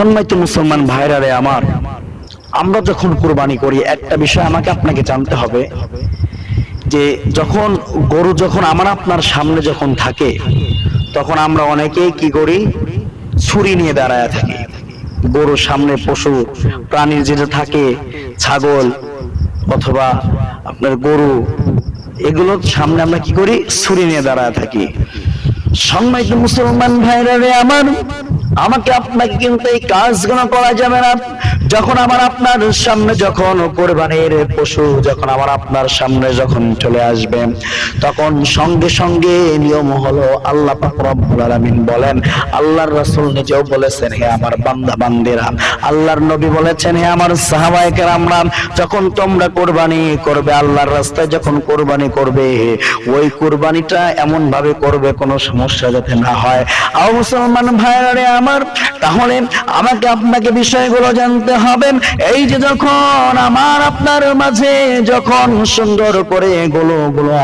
সম্মানিত মুসলমান ভাইরা রে আমার, আমরা যখন কুরবানি করি একটা বিষয় আমাকে আপনাকে জানতে হবে যে যখন গরু যখন আমার আপনার সামনে যখন থাকে তখন আমরা অনেকেই কি করি, ছুরি নিয়ে দাঁড়ায় থাকি। গরুর সামনে পশু প্রাণীর যেটা থাকে, ছাগল অথবা আপনার গরু, এগুলোর সামনে আমরা কি করি, ছুরি নিয়ে দাঁড়ায় থাকি। সম্মানিত মুসলমান ভাইরা রে আমার, আমাকে আপনাকে কিন্তু এই কাজগুলো করা যাবে না। যখন আমার আপনার সামনে যখন কোরবানির পশু যখন আমার আপনার সামনে যখন চলে আসবে, তখন সঙ্গে সঙ্গে নিয়ম হলো, আল্লাহ পাক রব্বুল আলামিন বলেন, আল্লাহর রাসূল নিজেও বলেছেন, হে আমার বান্দা বান্দিরা, আল্লাহর নবী বলেছেন, হে আমার সাহাবায়ে কেরামরা, যখন তোমরা কোরবানি করবে, আল্লাহর রাস্তায় যখন কোরবানি করবে, ওই কোরবানিটা এমন ভাবে করবে কোনো সমস্যা যাতে না হয়। আর মুসলমান ভাইরা রে আমার, তাহলে আমাকে আপনাকে বিষয়গুলো জানতে হবে। এই যে যখন আমার আপনার মাঝে যখন সুন্দর করে গুলো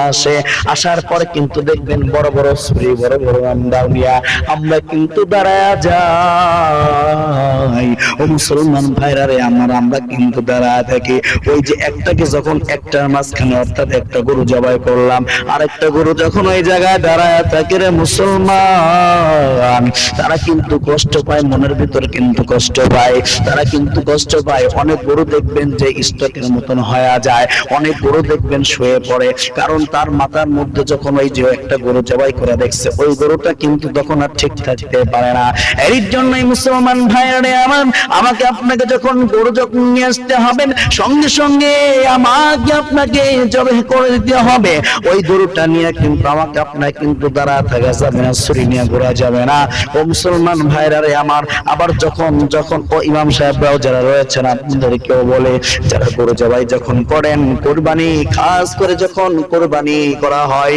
আসে, আসার পরে কিন্তু দেখবেন বড় বড় ছুরি, বড় বড় আমদাউনিয়া, আমরা কিন্তু দাঁড়ায়া যাই। ও মুসলমান ভাইরা রে আমার, আমরা কিন্তু দাঁড়ায় থাকি। ওই যে একটাকে যখন একটার মাঝখানে অর্থাৎ একটা গরু জবাই করলাম, আরেকটা গরু যখন ওই জায়গায় দাঁড়ায় থাকে রে মুসলমান, তারা কিন্তু কষ্ট পায়, মনের ভিতর কিন্তু কষ্ট পায়, তারা কিন্তু কষ্ট পায়। অনেক গরু দেখবেন যে স্টকের মতন হয়ে যায়, অনেক গরু দেখবেন শুয়ে পড়ে, কারণ তার মাথার মধ্যে যখন ওই যে একটা গরু জবাই করে দেখছে, ওই গরুটা কিন্তু তখন আর ঠিক থাকতে পারে না। এর জন্যই মুসলমান ভাইরা আমার, আমাকে আপনাকে যখন গরু যখন নিয়ে আসতে হবে, সঙ্গে সঙ্গে আমাকে আপনাকে জবাই করে দিতে হবে। ওই গরুটা নিয়ে কিন্তু আমাকে আপনাকে কিন্তু দাঁড়া থাকা যাবে না, ছুরি নিয়ে ঘোরা যাবে না। ও মুসলমান ভাইরা রে আমার, আবার যখন ও ইমাম সাহেবরাও যারা রয়েছেন আপনাদেরকেও বলে, যারা গরু জবাই যখন করেন, কোরবানি খাস করে যখন কোরবানি করা হয়,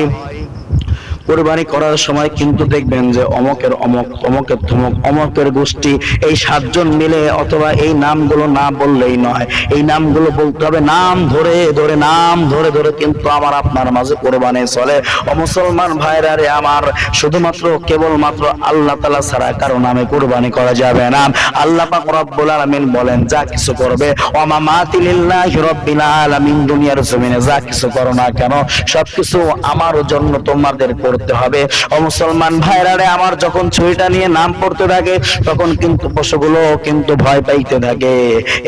কোরবানি করার সময় কিন্তু দেখবেন যে অমকের অমক, অমকের থমক, অমকের গোষ্ঠী, এই 7 জন মিলে, অথবা এই নামগুলো না বললেই নয়, এই নামগুলো বলতে হবে, নাম ধরে ধরে, নাম ধরে ধরে কিন্তু আমার আপনার মাঝে কোরবানি চলে। ও মুসলমান ভাইরা রে আমার, শুধুমাত্র কেবলমাত্র আল্লাহ তাআলা ছাড়া কারো নামে কোরবানি করা যাবে না। আল্লাহ পাক রব্বুল আলামিন বলেন, যা কিছু করবে, ওয়া মাতি লিল্লাহি রাব্বিল আলামিন, দুনিয়ার জমিনে যা কিছু করো না কেন সবকিছু আমার জন্য তোমাদের করতে হবে। ও মুসলমান ভাইরা রে আমার, যখন ছুরিটা নিয়ে নাম পড়তে থাকে তখন কিন্তু পশুগুলো কিন্তু ভয় পাইতে থাকে।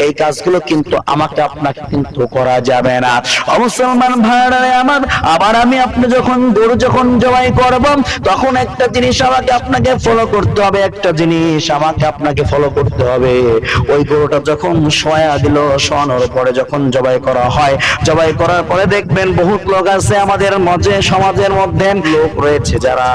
এই কাজগুলো কিন্তু আমাকে আপনাকে কিন্তু করা যাবে না। ও মুসলমান ভাইরা রে আমার, আবার আমি আপনি যখন গরু যখন জবাই করব, তখন একটা জিনিস আমাকে আপনাকে ফলো করতে হবে, একটা জিনিস আমাকে আপনাকে ফলো করতে হবে। ওই গরুটা যখন শোয়া দিল, শোয়ানোর পরে যখন জবাই করা হয়, জবাই করার পরে দেখবেন বহুত লোক আছে আমাদের মধ্যে, সমাজের মধ্যে লোক রয়েছে যারা,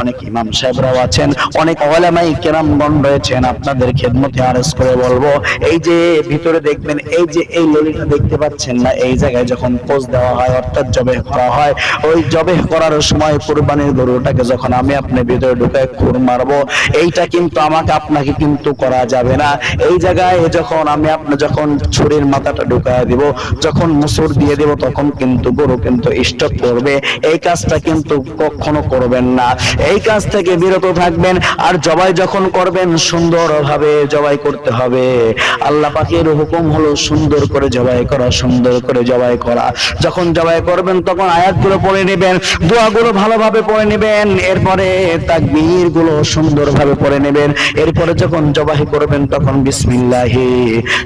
অনেক ইমাম সাহেবরাও আছেন, অনেক উলামায়ে কেরামগণ রয়েছেন, আপনাদের খেদমতে আরজ করে বলবো, এই যে ভিতরে দেখবেন, এই যে এই ললিটা দেখতে পাচ্ছেন না, এই জায়গায় যখন পোজ দেওয়া হয় অর্থাৎ জবাই করা হয়, ওই জবাই করার সময় কুরবানির গরুটাকে যখন আমি আপনি ভিতরে ঢুকে খুর মারবো, এইটা কিন্তু আমাকে আপনাকে কিন্তু করা যাবে না। এই জায়গায় যখন আমি আপনি যখন ছুরির মাথাটা ঢুকায় দিব, যখন মুসুর দিয়ে দিব, তখন কিন্তু গরু কিন্তু স্টপ করবে। এই কাজটা কিন্তু কখনো করবেন না, এই কাজ থেকে বিরত থাকবেন। আর জবাই যখন করবেন, সুন্দরভাবে জবাই করতে হবে। আল্লাহ পাকের হুকুম হলো সুন্দর করে জবাই করা, সুন্দর করে জবাই করা। যখন জবাই করবেন তখন আয়াতগুলো পড়ে নেবেন, দোয়াগুলো ভালোভাবে পড়ে নেবেন, এরপরে তাকবীরগুলো সুন্দরভাবে পড়ে নেবেন। এরপরে যখন জবাই করবেন তখন বিসমিল্লাহ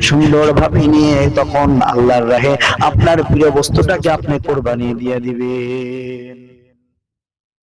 সুন্দরভাবে নিয়ে তখন আল্লাহর রাহে আপনার প্রিয় বস্তুটাকে আপনি কুরবানি দিয়ে দিবেন।